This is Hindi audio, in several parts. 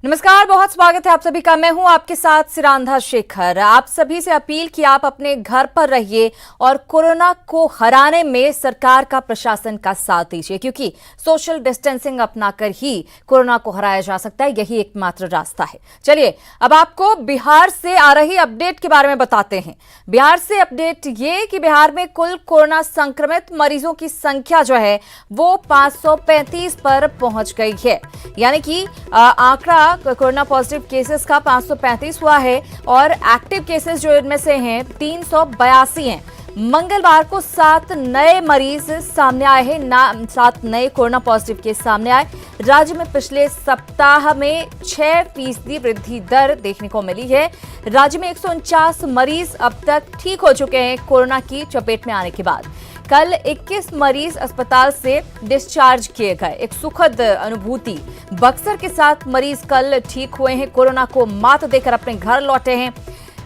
नमस्कार, बहुत स्वागत है आप सभी का। मैं हूं आपके साथ सिरांधा शेखर। आप सभी से अपील कि आप अपने घर पर रहिए और कोरोना को हराने में सरकार का, प्रशासन का साथ दीजिए, क्योंकि सोशल डिस्टेंसिंग अपनाकर ही कोरोना को हराया जा सकता है। यही एकमात्र रास्ता है। चलिए अब आपको बिहार से आ रही अपडेट के बारे में बताते हैं। बिहार से अपडेट ये कि बिहार में कुल कोरोना संक्रमित मरीजों की संख्या जो है वो 535 पर पहुंच गई है। यानी कि आंकड़ा कोरोना पॉजिटिव केसेस का 535 हुआ है और एक्टिव केसेस जो इनमें से हैं 382 हैं। मंगलवार को 7 नए मरीज सामने आए हैं, 7 नए कोरोना पॉजिटिव केस सामने आए। राज्य में पिछले सप्ताह में 6% वृद्धि दर देखने को मिली है। राज्य में 149 मरीज अब तक ठीक हो चुके हैं कोरोना की चपेट में आने के बाद। कल 21 मरीज अस्पताल से डिस्चार्ज किए गए। एक सुखद अनुभूति। बक्सर के 7 मरीज कल ठीक हुए हैं, कोरोना को मात देकर अपने घर लौटे हैं।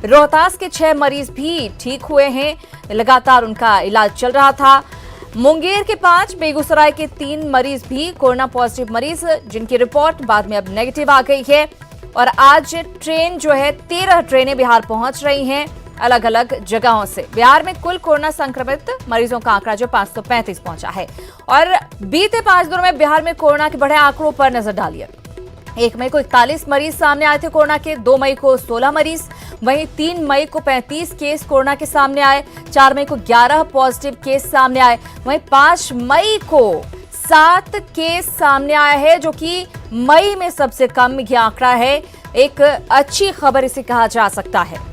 रोहतास के 6 मरीज भी ठीक हुए हैं, लगातार उनका इलाज चल रहा था। मुंगेर के 5, बेगूसराय के 3 मरीज भी कोरोना पॉजिटिव मरीज, जिनकी रिपोर्ट बाद में अब नेगेटिव आ गई है। और आज ट्रेन जो है 13 ट्रेनें बिहार पहुंच रही हैं अलग अलग जगहों से। बिहार में कुल कोरोना संक्रमित मरीजों का आंकड़ा जो 535 पहुंचा है। और बीते 5 दिनों में बिहार में कोरोना के बढ़े आंकड़ों पर नजर डालिए। 1 मई को 41 मरीज सामने आए थे कोरोना के, 2 मई को 16 मरीज, वहीं 3 मई को 35 केस कोरोना के सामने आए, 4 मई को 11 पॉजिटिव केस सामने आए, वहीं 5 मई को 7 केस सामने आया है, जो कि मई में सबसे कम यह आंकड़ा है। एक अच्छी खबर इसे कहा जा सकता है।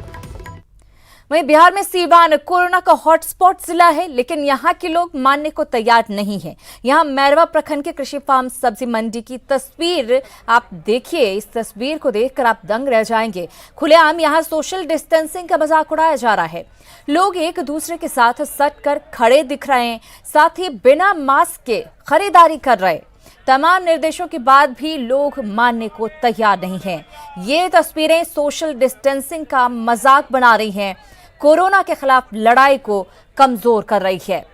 वहीं बिहार में सीवान कोरोना का हॉटस्पॉट जिला है, लेकिन यहाँ के लोग मानने को तैयार नहीं है। यहाँ मैरवा प्रखंड के कृषि फार्म सब्जी मंडी की तस्वीर आप देखिए। इस तस्वीर को देखकर आप दंग रह जाएंगे। खुलेआम यहाँ सोशल डिस्टेंसिंग का मजाक उड़ाया जा रहा है। लोग एक दूसरे के साथ सट कर खड़े दिख रहे हैं, साथ ही बिना मास्क के खरीदारी कर रहे। तमाम निर्देशों के बाद भी लोग मानने को तैयार नहीं हैं। ये तस्वीरें सोशल डिस्टेंसिंग का मजाक बना रही हैं, कोरोना के खिलाफ लड़ाई को कमजोर कर रही है।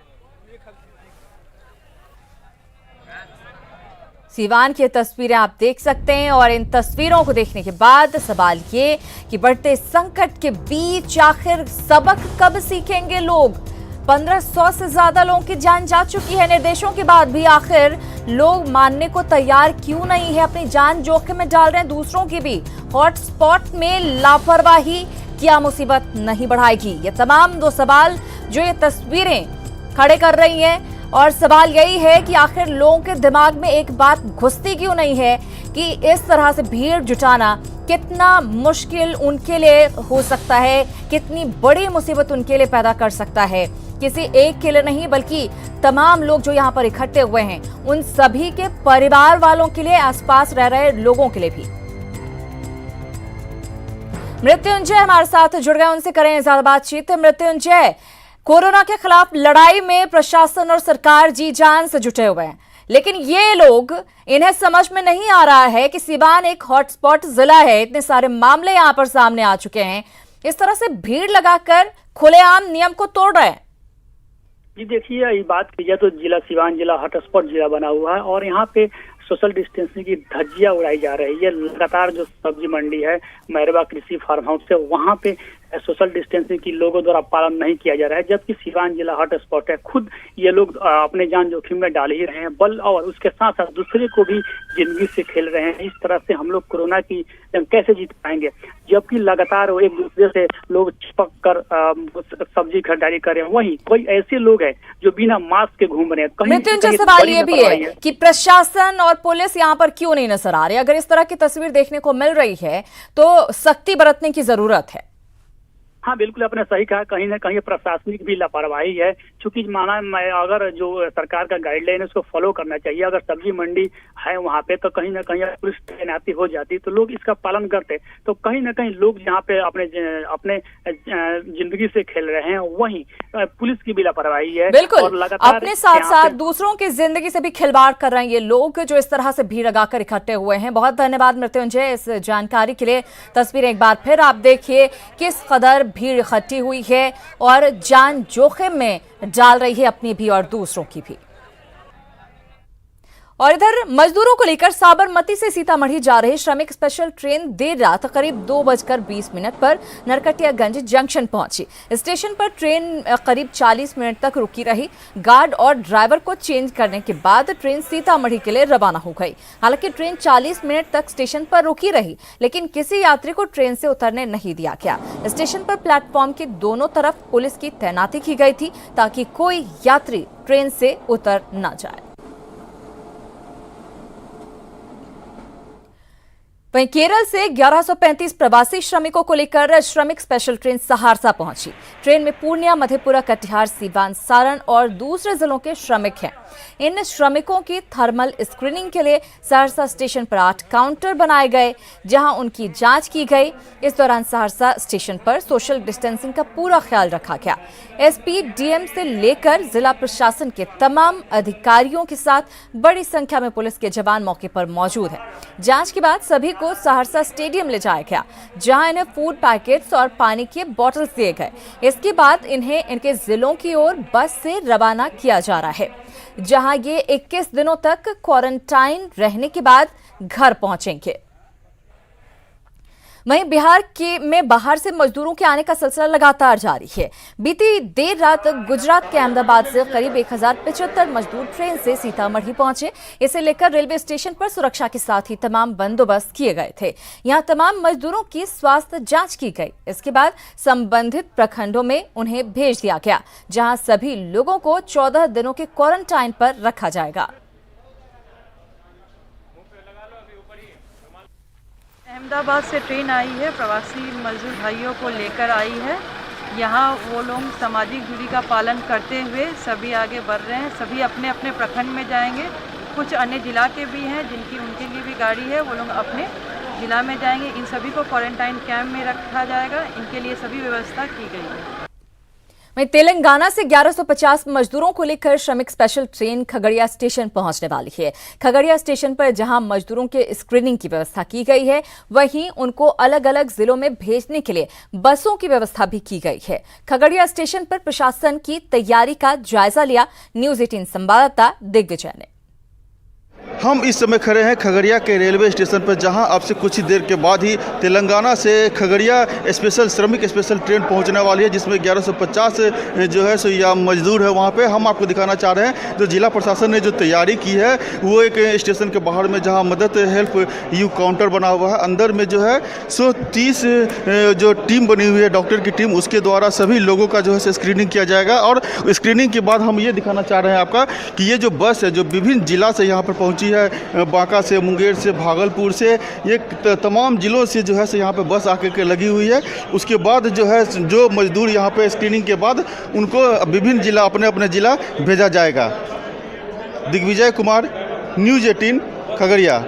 सीवान की तस्वीरें आप देख सकते हैं और इन तस्वीरों को देखने के बाद सवाल ये कि बढ़ते संकट के बीच आखिर सबक कब सीखेंगे लोग। 1500 से ज्यादा लोगों की जान जा चुकी है। निर्देशों के बाद भी आखिर लोग मानने को तैयार क्यों नहीं है? अपनी जान जोखिम में डाल रहे हैं, दूसरों की भी। हॉटस्पॉट में लापरवाही क्या मुसीबत नहीं बढ़ाएगी? ये तमाम 2 सवाल जो ये तस्वीरें खड़े कर रही हैं। और सवाल यही है कि आखिर लोगों के दिमाग में एक बात घुसती क्यों नहीं है कि इस तरह से भीड़ जुटाना कितना मुश्किल उनके लिए हो सकता है, कितनी बड़ी मुसीबत उनके लिए पैदा कर सकता है। किसी एक के लिए नहीं, बल्कि तमाम लोग जो यहाँ पर इकट्ठे हुए हैं, उन सभी के परिवार वालों के लिए, आसपास रह रहे लोगों के लिए भी। मृत्युंजय हमारे साथ जुड़ गए, उनसे करें ज्यादा बातचीत। मृत्युंजय, कोरोना के खिलाफ लड़ाई में प्रशासन और सरकार जी जान से जुटे हुए हैं, लेकिन ये लोग, इन्हें समझ में नहीं आ रहा है कि सीवान एक हॉटस्पॉट जिला है। इतने सारे मामले यहां पर सामने आ चुके हैं, इस तरह से भीड़ लगाकर खुलेआम नियम को तोड़ रहे हैं। जी देखिए, ये बात की जाए तो जिला सीवान जिला हॉटस्पॉट जिला बना हुआ है और यहाँ पे सोशल डिस्टेंसिंग की धज्जियां उड़ाई जा रही है। लगातार जो सब्जी मंडी है, मैरवा कृषि फार्म हाउस है, वहाँ पे सोशल डिस्टेंसिंग की लोगों द्वारा पालन नहीं किया जा रहा है, जबकि सीवान जिला हॉटस्पॉट है। खुद ये लोग अपने जान जोखिम में डाल ही रहे हैं, बल और उसके साथ साथ दूसरे को भी जिंदगी से खेल रहे हैं। इस तरह से हम लोग कोरोना की जंग कैसे जीत पाएंगे, जबकि लगातार वो एक दूसरे से लोग चिपक कर सब्जी खरीदारी कर रहे हैं। वहीं कोई ऐसे लोग हैं जो बिना मास्क के घूम रहे हैं। मृत्युंजय, सवाल ये भी है कि प्रशासन और पुलिस यहाँ पर क्यों नहीं नजर आ रही? अगर इस तरह की तस्वीर देखने को मिल रही है तो सख्ती बरतने की जरूरत है। हाँ बिल्कुल, आपने सही कहा। कहीं ना कहीं प्रशासनिक भी लापरवाही है, क्योंकि माना अगर जो सरकार का गाइडलाइन है उसको फॉलो करना चाहिए। अगर सब्जी मंडी है वहाँ पे तो कहीं ना कहीं पुलिस तैनाती हो जाती तो लोग इसका पालन करते। तो कहीं ना कहीं लोग यहाँ पे अपने जिंदगी से खेल रहे हैं, वहीं पुलिस की भी लापरवाही है। बिल्कुल, और लगातार अपने साथ साथ दूसरों की जिंदगी से भी खिलवाड़ कर रहे हैं ये लोग जो इस तरह से भीड़ लगाकर इकट्ठे हुए हैं। बहुत धन्यवाद मृत्युंजय इस जानकारी के लिए। तस्वीरें एक बार फिर आप देखिए, किस कदर भीड़ इकट्ठी हुई है और जान जोखिम में डाल रही है अपनी भी और दूसरों की भी। और इधर मजदूरों को लेकर साबरमती से सीतामढ़ी जा रही श्रमिक स्पेशल ट्रेन देर रात करीब 2:20 पर नरकटियागंज जंक्शन पहुंची। स्टेशन पर ट्रेन करीब 40 मिनट तक रुकी रही। गार्ड और ड्राइवर को चेंज करने के बाद ट्रेन सीतामढ़ी के लिए रवाना हो गई। हालांकि ट्रेन 40 मिनट तक स्टेशन पर रुकी रही, लेकिन किसी यात्री को ट्रेन से उतरने नहीं दिया गया। स्टेशन पर प्लेटफॉर्म के दोनों तरफ पुलिस की तैनाती की गई थी ताकि कोई यात्री ट्रेन से उतर न जाए। वहीं केरल से 1135 प्रवासी श्रमिकों को लेकर श्रमिक स्पेशल ट्रेन सहरसा पहुंची। ट्रेन में पूर्णिया, मधेपुरा, कटिहार, सीवान, सारण और दूसरे जिलों के श्रमिक हैं। इन श्रमिकों की थर्मल स्क्रीनिंग के लिए सहरसा स्टेशन पर 8 काउंटर बनाए गए, जहां उनकी जांच की गई। इस दौरान सहरसा स्टेशन पर सोशल डिस्टेंसिंग का पूरा ख्याल रखा गया। एसपी, डीएम से लेकर जिला प्रशासन के तमाम अधिकारियों के साथ बड़ी संख्या में पुलिस के जवान मौके पर मौजूद हैं। जांच के बाद सभी को सहरसा स्टेडियम ले जाया गया, जहां इन्हें फूड पैकेट्स और पानी के बॉटल्स दिए गए। इसके बाद इन्हें इनके जिलों की ओर बस से रवाना किया जा रहा है, जहां ये 21 दिनों तक क्वारंटाइन रहने के बाद घर पहुंचेंगे। वहीं बिहार में बाहर से मजदूरों के आने का सिलसिला लगातार जारी है। बीती देर रात गुजरात के अहमदाबाद से करीब 1075 मजदूर ट्रेन से सीतामढ़ी पहुंचे। इसे लेकर रेलवे स्टेशन पर सुरक्षा के साथ ही तमाम बंदोबस्त किए गए थे। यहां तमाम मजदूरों की स्वास्थ्य जांच की गई। इसके बाद संबंधित प्रखंडों में उन्हें भेज दिया गया, जहां सभी लोगों को 14 दिनों के क्वारंटाइन पर रखा जाएगा। अहमदाबाद से ट्रेन आई है, प्रवासी मजदूर भाइयों को लेकर आई है। यहाँ वो लोग सामाजिक दूरी का पालन करते हुए सभी आगे बढ़ रहे हैं। सभी अपने अपने प्रखंड में जाएंगे। कुछ अन्य जिला के भी हैं जिनकी उनके लिए भी गाड़ी है, वो लोग अपने जिला में जाएंगे। इन सभी को क्वारंटाइन कैंप में रखा जाएगा। इनके लिए सभी व्यवस्था की गई है। वहीं तेलंगाना से 1150 मजदूरों को लेकर श्रमिक स्पेशल ट्रेन खगड़िया स्टेशन पहुंचने वाली है। खगड़िया स्टेशन पर जहां मजदूरों के स्क्रीनिंग की व्यवस्था की गई है, वहीं उनको अलग अलग जिलों में भेजने के लिए बसों की व्यवस्था भी की गई है। खगड़िया स्टेशन पर प्रशासन की तैयारी का जायजा लिया न्यूज 18 संवाददाता दिग्विजय ने। हम इस समय खड़े हैं खगड़िया के रेलवे स्टेशन पर, जहां अब से कुछ ही देर के बाद ही तेलंगाना से खगड़िया श्रमिक स्पेशल ट्रेन पहुंचने वाली है, जिसमें 1150 जो है सो या मजदूर है। वहां पे हम आपको दिखाना चाह रहे हैं जो जिला प्रशासन ने जो तैयारी की है, वो एक स्टेशन के बाहर में जहां मदद हेल्प यू काउंटर बना हुआ है, अंदर में जो है सो 30 जो टीम बनी हुई है, डॉक्टर की टीम, उसके द्वारा सभी लोगों का जो है स्क्रीनिंग किया जाएगा। और स्क्रीनिंग के बाद हम ये दिखाना चाह रहे हैं आपका कि ये जो बस है जो विभिन्न जिला से यहाँ पर पहुँची है, बांका से, मुंगेर से, भागलपुर से, ये तमाम जिलों से जो है से यहाँ पे बस आके के लगी हुई है। उसके बाद जो है जो मजदूर यहाँ पे स्क्रीनिंग के बाद उनको विभिन्न जिला अपने अपने जिला भेजा जाएगा। दिग्विजय कुमार, न्यूज 18 खगड़िया।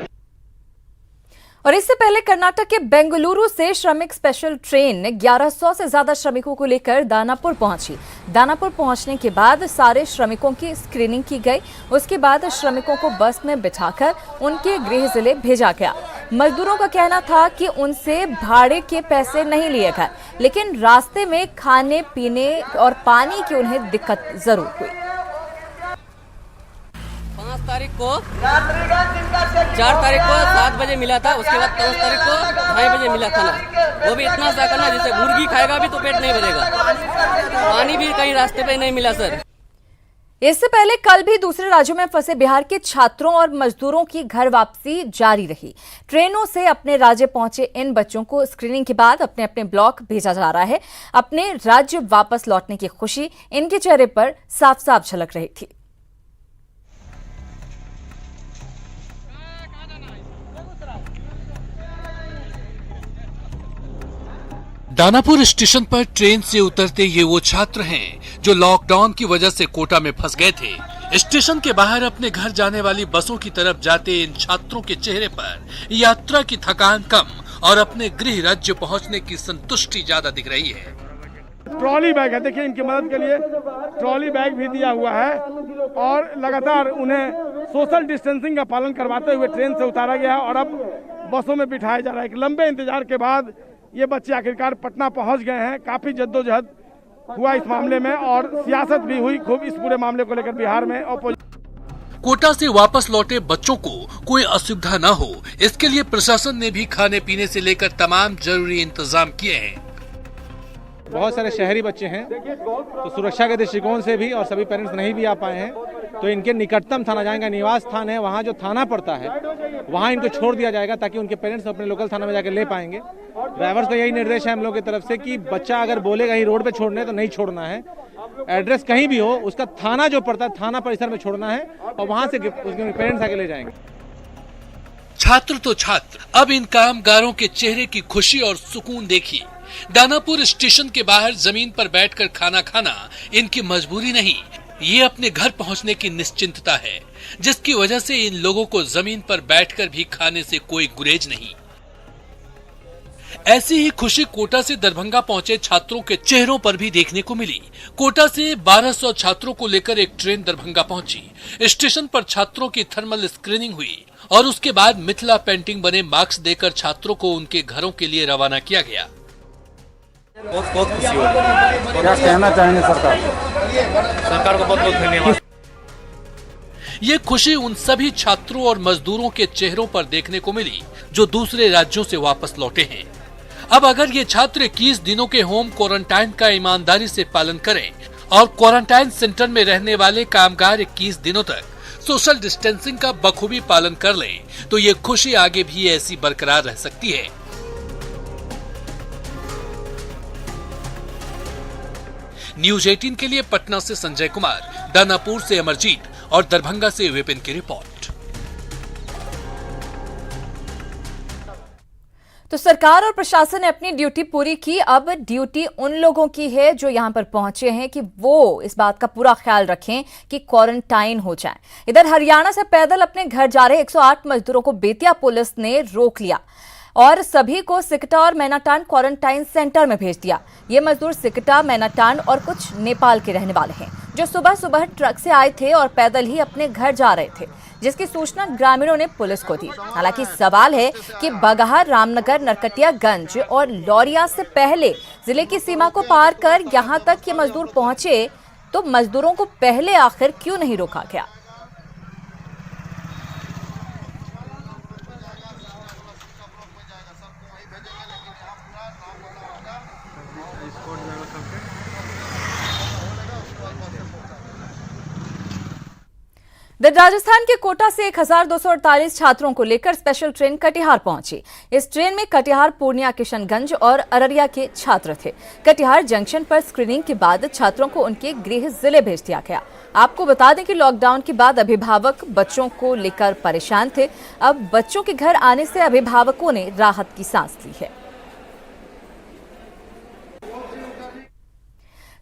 और इससे पहले कर्नाटक के बेंगलुरु से श्रमिक स्पेशल ट्रेन 1100 से ज्यादा श्रमिकों को लेकर दानापुर पहुंची। दानापुर पहुंचने के बाद सारे श्रमिकों की स्क्रीनिंग की गई। उसके बाद श्रमिकों को बस में बिठाकर उनके गृह जिले भेजा गया। मजदूरों का कहना था कि उनसे भाड़े के पैसे नहीं लिए गए, लेकिन रास्ते में खाने पीने और पानी की उन्हें दिक्कत जरूर हुई। 4 तारीख को 7 बजे मिला था, उसके बाद 5 तारीख को 2:30 बजे मिला खाना। वो भी इतना सा करना जिससे मुर्गी खाएगा भी तो पेट नहीं भरेगा। पानी भी कहीं रास्ते पे नहीं मिला सर। इससे पहले कल भी दूसरे राज्यों में फंसे बिहार के छात्रों और मजदूरों की घर वापसी जारी रही। ट्रेनों से अपने राज्य पहुंचे इन बच्चों को स्क्रीनिंग के बाद अपने अपने ब्लॉक भेजा जा रहा है। अपने राज्य वापस लौटने की खुशी इनके चेहरे पर साफ साफ झलक रही थी। दानापुर स्टेशन पर ट्रेन से उतरते ये वो छात्र हैं जो लॉकडाउन की वजह से कोटा में फंस गए थे। स्टेशन के बाहर अपने घर जाने वाली बसों की तरफ जाते इन छात्रों के चेहरे पर यात्रा की थकान कम और अपने गृह राज्य पहुंचने की संतुष्टि ज्यादा दिख रही है। ट्रॉली बैग है, देखिए इनकी मदद के लिए ट्रॉली बैग भी दिया हुआ है और लगातार उन्हें सोशल डिस्टेंसिंग का पालन करवाते हुए ट्रेन से उतारा गया और अब बसों में बिठाया जा रहा है। एक लंबे इंतजार के बाद ये बच्चे आखिरकार पटना पहुंच गए हैं। काफी जद्दोजहद हुआ इस मामले में और सियासत भी हुई खूब इस पूरे मामले को लेकर बिहार में। कोटा से वापस लौटे बच्चों को कोई असुविधा न हो, इसके लिए प्रशासन ने भी खाने पीने से लेकर तमाम जरूरी इंतजाम किए हैं। बहुत सारे शहरी बच्चे हैं, तो सुरक्षा के दृष्टिकोण से भी और सभी पेरेंट्स नहीं भी आ पाए हैं, तो इनके निकटतम थाना जाएंगे, निवास स्थान है, वहाँ जो थाना पड़ता है वहाँ इनको छोड़ दिया जाएगा ताकि उनके पेरेंट्स अपने लोकल थाना में जाकर ले पाएंगे। ड्राइवर्स का यही निर्देश है हम लोग की तरफ से कि बच्चा अगर बोलेगा ही रोड पे छोड़ने तो नहीं छोड़ना है, एड्रेस कहीं भी हो उसका थाना जो पड़ता है थाना परिसर में छोड़ना है और वहाँ से उसके पेरेंट्स आके ले जाएंगे। छात्र तो छात्र, अब इन कामगारों के चेहरे की खुशी और सुकून देखिए। दानापुर स्टेशन के बाहर जमीन पर बैठकर खाना खाना इनकी मजबूरी नहीं, ये अपने घर पहुंचने की निश्चिंतता है, जिसकी वजह से इन लोगों को जमीन पर बैठकर भी खाने से कोई गुरेज नहीं। ऐसी ही खुशी कोटा से दरभंगा पहुंचे छात्रों के चेहरों पर भी देखने को मिली। कोटा से 1200 छात्रों को लेकर एक ट्रेन दरभंगा पहुंची। स्टेशन पर छात्रों की थर्मल स्क्रीनिंग हुई और उसके बाद मिथिला पेंटिंग बने मास्क देकर छात्रों को उनके घरों के लिए रवाना किया गया। बहुत खुशी हो रही है। क्या कहना चाहेंगे सरकार को बहुत बहुत धन्यवाद। ये खुशी उन सभी छात्रों और मजदूरों के चेहरों पर देखने को मिली जो दूसरे राज्यों से वापस लौटे हैं। अब अगर ये छात्र 21 दिनों के होम क्वारंटाइन का ईमानदारी से पालन करें और क्वारंटाइन सेंटर में रहने वाले कामगार 21 दिनों तक सोशल डिस्टेंसिंग का बखूबी पालन कर लें, तो ये खुशी आगे भी ऐसी बरकरार रह सकती है। न्यूज 18 के लिए पटना से संजय कुमार, दानापुर से अमरजीत और दरभंगा से विपिन की रिपोर्ट। तो सरकार और प्रशासन ने अपनी ड्यूटी पूरी की। अब ड्यूटी उन लोगों की है जो यहां पर पहुंचे हैं कि वो इस बात का पूरा ख्याल रखें कि क्वारंटाइन हो जाए। इधर हरियाणा से पैदल अपने घर जा रहे 108 मजदूरों को बेतिया पुलिस ने रोक लिया और सभी को सिकटा और मैनाटान क्वारंटाइन सेंटर में भेज दिया। ये मजदूर सिकटा, मैनाटान और कुछ नेपाल के रहने वाले हैं जो सुबह सुबह ट्रक से आए थे और पैदल ही अपने घर जा रहे थे, जिसकी सूचना ग्रामीणों ने पुलिस को दी। हालांकि सवाल है कि बगहा, रामनगर, नरकटियागंज और लौरिया से पहले जिले की सीमा को पार कर यहां तक ये मजदूर पहुंचे, तो मजदूरों को पहले आखिर क्यों नहीं रोका गया? राजस्थान के कोटा से 1248 छात्रों को लेकर स्पेशल ट्रेन कटिहार पहुंची। इस ट्रेन में कटिहार, पूर्णिया, किशनगंज और अररिया के छात्र थे। कटिहार जंक्शन पर स्क्रीनिंग के बाद छात्रों को उनके गृह जिले भेज दिया गया। आपको बता दें कि लॉकडाउन के बाद अभिभावक बच्चों को लेकर परेशान थे। अब बच्चों के घर आने से अभिभावकों ने राहत की सांस ली है।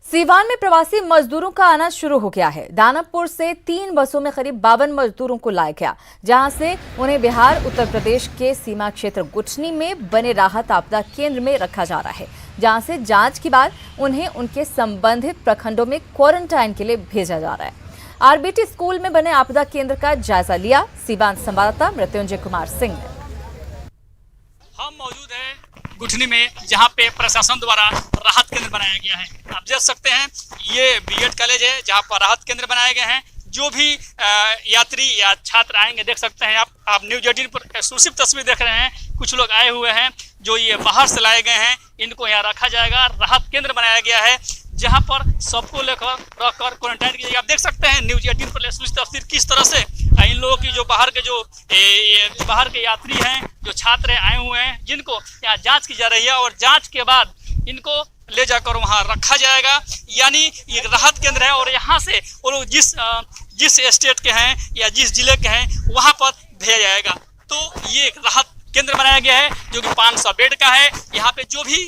सीवान में प्रवासी मजदूरों का आना शुरू हो गया है। दानापुर से 3 बसों में करीब 52 मजदूरों को लाया गया, जहां से उन्हें बिहार, उत्तर प्रदेश के सीमा क्षेत्र गुठनी में बने राहत आपदा केंद्र में रखा जा रहा है, जहां से जांच के बाद उन्हें उनके संबंधित प्रखंडों में क्वारंटाइन के लिए भेजा जा रहा है। आरबीटी स्कूल में बने आपदा केंद्र का जायजा लिया सीवान संवाददाता मृत्युंजय कुमार सिंह ने। हम मौजूद हैं गुठनी में, जहां पे प्रशासन द्वारा राहत केंद्र बनाया गया है। आप देख सकते हैं ये बीएड कॉलेज है जहां पर राहत केंद्र बनाए गए हैं। जो भी यात्री या छात्र आएंगे, देख सकते हैं आप न्यूज 18 पर एक्सक्लूसिव तस्वीर देख रहे हैं। कुछ लोग आए हुए हैं जो ये बाहर से लाए गए हैं, इनको यहाँ रखा जाएगा। राहत केंद्र बनाया गया है जहाँ पर सबको लेकर रखकर क्वारंटाइन की जाएगी। आप देख सकते हैं न्यूज 18 पर एक्सक्लूसिव तस्वीर किस तरह से इन लोगों की जो बाहर के यात्री हैं, जो छात्र आए हुए हैं, जिनको यहाँ जांच की जा रही है और जांच के बाद इनको ले जाकर वहाँ रखा जाएगा। यानी ये राहत केंद्र है और यहाँ से वो लोग जिस स्टेट के हैं या जिस जिले के हैं वहाँ पर भेजा जाएगा। तो ये एक राहत केंद्र बनाया गया है जो कि 500 बेड का है। यहाँ पे जो भी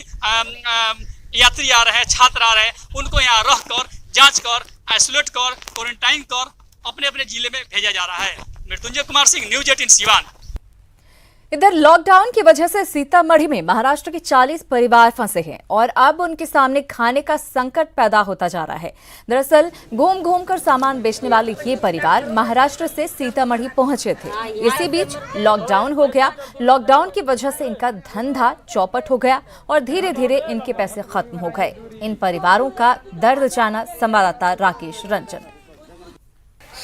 यात्री आ रहे हैं, छात्र आ रहे हैं, उनको यहाँ रख कर, जाँच कर, आइसोलेट कर, क्वारंटाइन कर अपने अपने जिले में भेजा जा रहा है। मृत्युंजय कुमार सिंह, न्यूज 18 सीवान। इधर लॉकडाउन की वजह से सीतामढ़ी में महाराष्ट्र के 40 परिवार फंसे हैं और अब उनके सामने खाने का संकट पैदा होता जा रहा है। दरअसल घूम घूम कर सामान बेचने वाले ये परिवार महाराष्ट्र से सीतामढ़ी पहुंचे थे। इसी बीच लॉकडाउन हो गया। लॉकडाउन की वजह से इनका धंधा चौपट हो गया और धीरे धीरे इनके पैसे खत्म हो गए। इन परिवारों का दर्द जाना संवाददाता राकेश रंजन।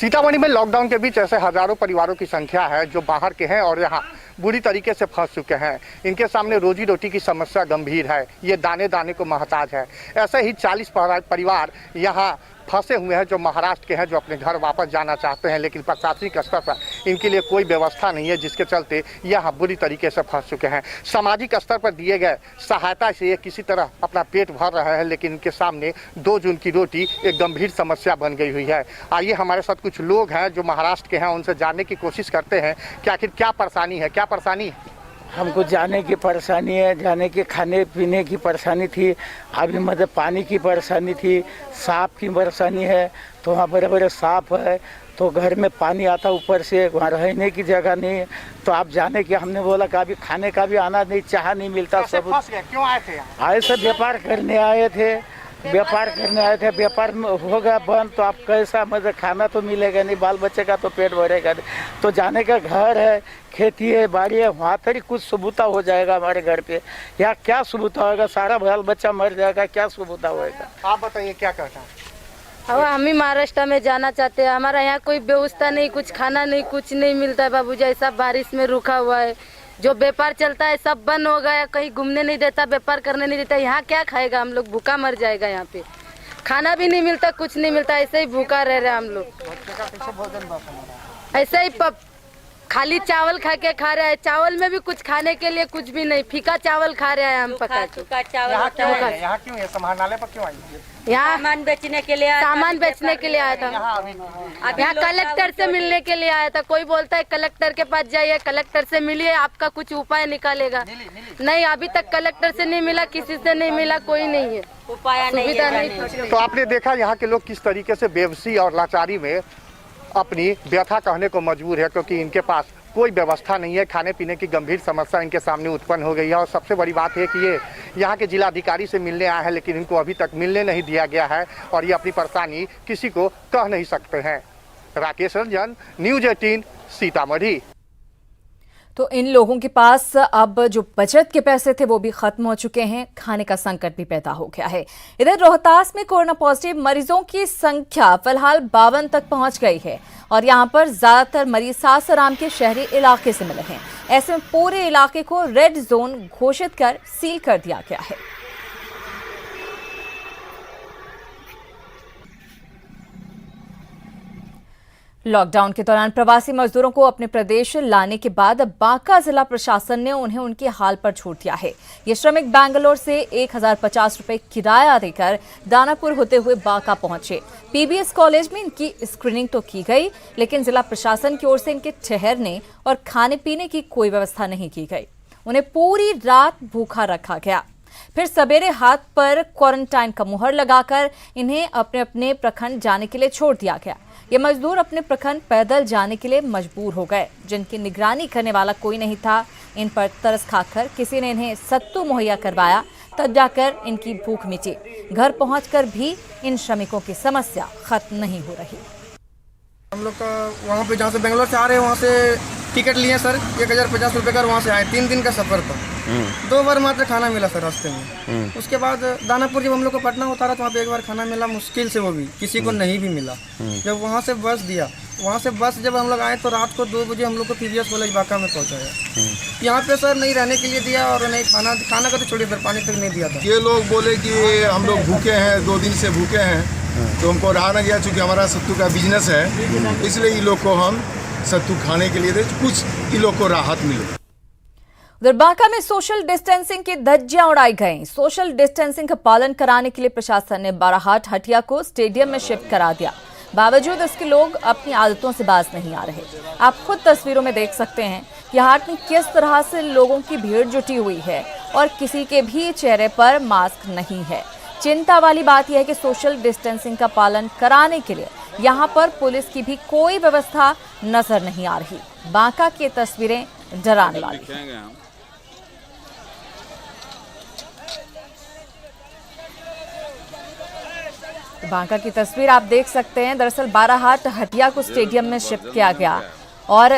सीतामढ़ी में लॉकडाउन के बीच ऐसे हजारों परिवारों की संख्या है जो बाहर के हैं और यहाँ बुरी तरीके से फंस चुके हैं। इनके सामने रोजी रोटी की समस्या गंभीर है, ये दाने दाने को मोहताज है। ऐसे ही 40 परिवार यहाँ फंसे हुए हैं जो महाराष्ट्र के हैं, जो अपने घर वापस जाना चाहते हैं, लेकिन प्रशासनिक स्तर पर इनके लिए कोई व्यवस्था नहीं है, जिसके चलते यहाँ बुरी तरीके से फंस चुके हैं। सामाजिक स्तर पर दिए गए सहायता से ये किसी तरह अपना पेट भर रहे हैं, लेकिन इनके सामने 2 जून की रोटी एक गंभीर समस्या बन गई हुई है। आइए हमारे साथ कुछ लोग हैं जो महाराष्ट्र के हैं, उनसे जानने की कोशिश करते हैं कि आखिर क्या परेशानी है। क्या परेशानी है? हमको जाने की परेशानी है, जाने के खाने पीने की परेशानी थी, अभी मतलब पानी की परेशानी थी, सांप की परेशानी है। तो वहाँ बड़े बड़े सांप है, तो घर में पानी आता ऊपर से, वहाँ रहने की जगह नहीं है। तो आप जाने की हमने बोला कि अभी खाने का भी आना नहीं, चाह नहीं मिलता। सब क्यों आए थे? आए सब व्यापार करने आए थे, व्यापार में होगा बंद तो आप कैसा मतलब खाना तो मिलेगा नहीं, बाल बच्चे का तो पेट भरेगा नहीं। तो जाने का घर है, खेती है, बाड़ी है, वहाँ तरी कुछ सुबूता हो जाएगा हमारे घर पे। यहाँ क्या सुबूता होगा? सारा बाल बच्चा मर जाएगा, क्या सुबूता होएगा? आप बताइए क्या कहता है? अब हम ही महाराष्ट्र में जाना चाहते हैं, हमारा यहाँ कोई व्यवस्था नहीं, कुछ खाना नहीं, कुछ नहीं मिलता है बाबूजी। ऐसा बारिश में रुका हुआ है, जो व्यापार चलता है सब बंद हो गया, कहीं घूमने नहीं देता, व्यापार करने नहीं देता। यहाँ क्या खाएगा? हम लोग भूखा मर जाएगा। यहाँ पे खाना भी नहीं मिलता, कुछ नहीं मिलता, ऐसे ही भूखा रह रहे हैं हम लोग। ऐसे ही खाली चावल खा के खा रहे हैं, चावल में भी कुछ खाने के लिए कुछ भी नहीं, फीका चावल खा रहे हैं हम पका के। यहाँ क्यों है? समाहरणालय पर क्यों आई? यहाँ सामान बेचने के लिए आया था। यहाँ कलेक्टर से मिलने के लिए आया था। कोई बोलता है कलेक्टर के पास जाइए, कलेक्टर से मिलिए, आपका कुछ उपाय निकालेगा। नहीं, अभी तक कलेक्टर से नहीं मिला, किसी से नहीं मिला, कोई नहीं है, सुविधा नहीं। तो आपने देखा यहाँ के लोग किस तरीके से बेबसी और लाचारी में अपनी व्यथा कहने को मजबूर है, क्योंकि इनके पास कोई व्यवस्था नहीं है। खाने पीने की गंभीर समस्या इनके सामने उत्पन्न हो गई है। और सबसे बड़ी बात है कि ये यहाँ के जिलाधिकारी से मिलने आए हैं, लेकिन इनको अभी तक मिलने नहीं दिया गया है और ये अपनी परेशानी किसी को कह नहीं सकते हैं। राकेश रंजन, न्यूज़ 18, सीतामढ़ी। तो इन लोगों के पास अब जो बचत के पैसे थे वो भी खत्म हो चुके हैं, खाने का संकट भी पैदा हो गया है। इधर रोहतास में कोरोना पॉजिटिव मरीजों की संख्या फिलहाल 52 तक पहुंच गई है और यहां पर ज्यादातर मरीज सासाराम के शहरी इलाके से मिले हैं। ऐसे में पूरे इलाके को रेड जोन घोषित कर सील कर दिया गया है। लॉकडाउन के दौरान प्रवासी मजदूरों को अपने प्रदेश लाने के बाद बांका जिला प्रशासन ने उन्हें उनके हाल पर छोड़ दिया है। ये श्रमिक बैंगलोर से 1050 रुपए किराया देकर दानापुर होते हुए बांका पहुंचे। पीबीएस कॉलेज में इनकी स्क्रीनिंग तो की गई, लेकिन जिला प्रशासन की ओर से इनके ठहरने और खाने पीने की कोई व्यवस्था नहीं की गई। उन्हें पूरी रात भूखा रखा गया। फिर सवेरे हाथ पर क्वारंटाइन का मुहर लगाकर इन्हें अपने अपने प्रखंड जाने के लिए छोड़ दिया गया। ये मजदूर अपने प्रखंड पैदल जाने के लिए मजबूर हो गए, जिनकी निगरानी करने वाला कोई नहीं था। इन पर तरस खाकर किसी ने इन्हें सत्तू मुहैया करवाया, तब जाकर इनकी भूख मिटी। घर पहुंचकर भी इन श्रमिकों की समस्या खत्म नहीं हो रही। हम लोग का वहाँ पे जहाँ से बेंगलोर से आ रहे हैं वहाँ से टिकट लिए सर, 1050 रुपये का, वहाँ से आए। 3 दिन का सफर था, 2 बार मात्र खाना मिला सर रास्ते में। उसके बाद दानापुर जब हम लोग को पटना उतारा तो वहाँ पे 1 बार खाना मिला, मुश्किल से, वो भी किसी को नहीं भी मिला। जब वहाँ से बस दिया, वहाँ से बस जब हम लोग आए तो रात को 2 बजे हम लोग को पीबीएस कॉलेज बांका में पहुँचाया। यहाँ पे सर नहीं रहने के लिए दिया और नहीं खाना का तो छोड़िए सर, पानी तक नहीं दिया था। ये लोग बोले कि हम लोग भूखे हैं, 2 दिन से भूखे हैं, तो हमको रहा ना गया। चूँकि हमारा सत्तू का बिजनेस है, इसलिए इन लोग को हम सत्तू खाने के लिए दे, कुछ इन लोग को राहत मिले। उधर बांका में सोशल डिस्टेंसिंग की धज्जियां उड़ाई गईं। सोशल डिस्टेंसिंग का पालन कराने के लिए प्रशासन ने बाराहाट हटिया को स्टेडियम में शिफ्ट करा दिया। बावजूद इसके लोग अपनी आदतों से बाज नहीं आ रहे। आप खुद तस्वीरों में देख सकते हैं कि हाट में किस तरह से लोगों की भीड़ जुटी हुई है और किसी के भी चेहरे पर मास्क नहीं है। चिंता वाली बात यह है कि सोशल डिस्टेंसिंग का पालन कराने के लिए यहाँ पर पुलिस की भी कोई व्यवस्था नजर नहीं आ रही। बांका की तस्वीरें डराने वाली हैं। बांका की तस्वीर आप देख सकते हैं। दरअसल बाराहाट हटिया को स्टेडियम में शिफ्ट किया गया और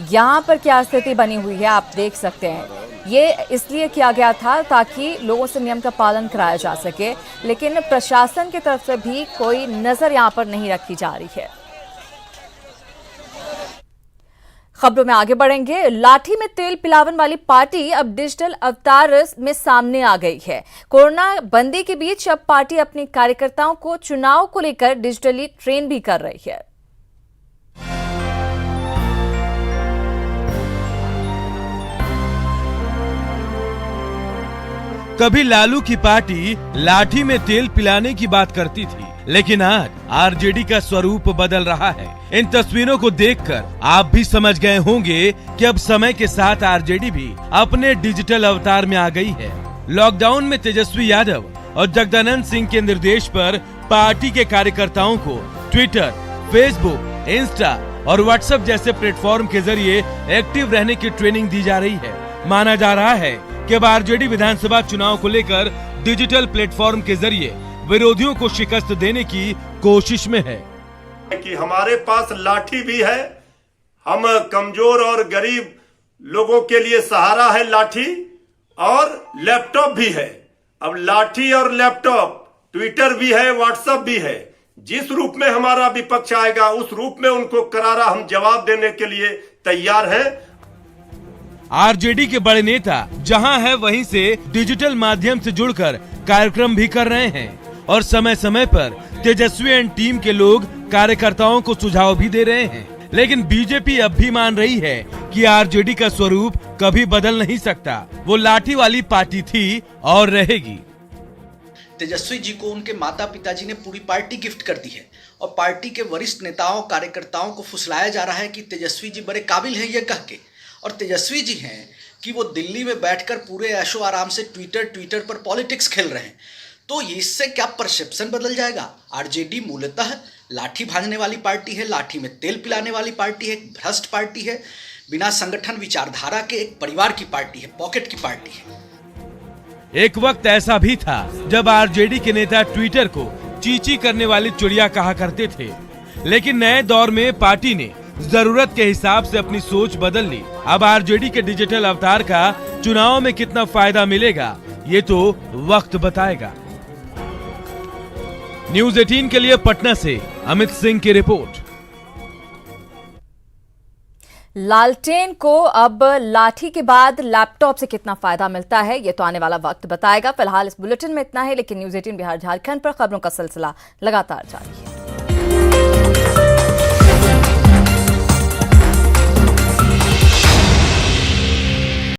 यहाँ पर क्या स्थिति बनी हुई है आप देख सकते हैं। ये इसलिए किया गया था ताकि लोगों से नियम का पालन कराया जा सके, लेकिन प्रशासन की तरफ से भी कोई नजर यहाँ पर नहीं रखी जा रही है। खबरों में आगे बढ़ेंगे। लाठी में तेल पिलावन वाली पार्टी अब डिजिटल अवतार में सामने आ गई है। कोरोना बंदी के बीच अब पार्टी अपने कार्यकर्ताओं को चुनाव को लेकर डिजिटली ट्रेन भी कर रही है। कभी लालू की पार्टी लाठी में तेल पिलाने की बात करती थी, लेकिन आज आरजेडी का स्वरूप बदल रहा है। इन तस्वीरों को देखकर आप भी समझ गए होंगे कि अब समय के साथ आरजेडी भी अपने डिजिटल अवतार में आ गई है। लॉकडाउन में तेजस्वी यादव और जगदानंद सिंह के निर्देश पर पार्टी के कार्यकर्ताओं को ट्विटर, फेसबुक, इंस्टा और व्हाट्सएप जैसे प्लेटफॉर्म के जरिए एक्टिव रहने की ट्रेनिंग दी जा रही है। माना जा रहा है कि अब आरजेडी विधानसभा चुनाव को लेकर डिजिटल प्लेटफॉर्म के जरिए विरोधियों को शिकस्त देने की कोशिश में है कि हमारे पास लाठी भी है, हम कमजोर और गरीब लोगों के लिए सहारा है लाठी, और लैपटॉप भी है। अब लाठी और लैपटॉप, ट्विटर भी है, व्हाट्सएप भी है। जिस रूप में हमारा विपक्ष आएगा उस रूप में उनको करारा हम जवाब देने के लिए तैयार हैं। आरजेडी के बड़े नेता जहां है वहीं से डिजिटल माध्यम से जुड़कर कार्यक्रम भी कर रहे हैं और समय समय पर तेजस्वी एंड टीम के लोग कार्यकर्ताओं को सुझाव भी दे रहे हैं। लेकिन बीजेपी अब भी मान रही है कि आरजेडी का स्वरूप कभी बदल नहीं सकता। वो लाठी वाली पार्टी थी और रहेगी। तेजस्वी जी को उनके माता पिताजी ने पूरी पार्टी गिफ्ट कर दी है और पार्टी के वरिष्ठ नेताओं कार्यकर्ताओं को फुसलाया जा रहा है कि तेजस्वी जी बड़े काबिल हैं ये कह के, और तेजस्वी जी हैं कि वो दिल्ली में बैठकर पूरे ऐशो आराम से ट्विटर पर पॉलिटिक्स खेल रहे हैं। तो इससे क्या परसेप्शन बदल जाएगा? आरजेडी मूलतः लाठी भाजने वाली पार्टी है, लाठी में तेल पिलाने वाली पार्टी है, एक भ्रष्ट पार्टी है, बिना संगठन विचारधारा के एक परिवार की पार्टी है, पॉकेट की पार्टी है। एक वक्त ऐसा भी था जब आरजेडी के नेता ट्विटर को चींची करने वाली चिड़िया कहा करते थे, लेकिन नए दौर में पार्टी ने जरूरत के हिसाब से अपनी सोच बदल ली। अब आरजेडी के डिजिटल अवतार का चुनाव में कितना फायदा मिलेगा ये तो वक्त बताएगा। न्यूज़ 18 के लिए पटना से अमित सिंह की रिपोर्ट। लालटेन को अब लाठी के बाद लैपटॉप से कितना फायदा मिलता है ये तो आने वाला वक्त बताएगा। फिलहाल इस बुलेटिन में इतना है, लेकिन न्यूज़ 18 बिहार झारखंड पर खबरों का सिलसिला लगातार जारी है।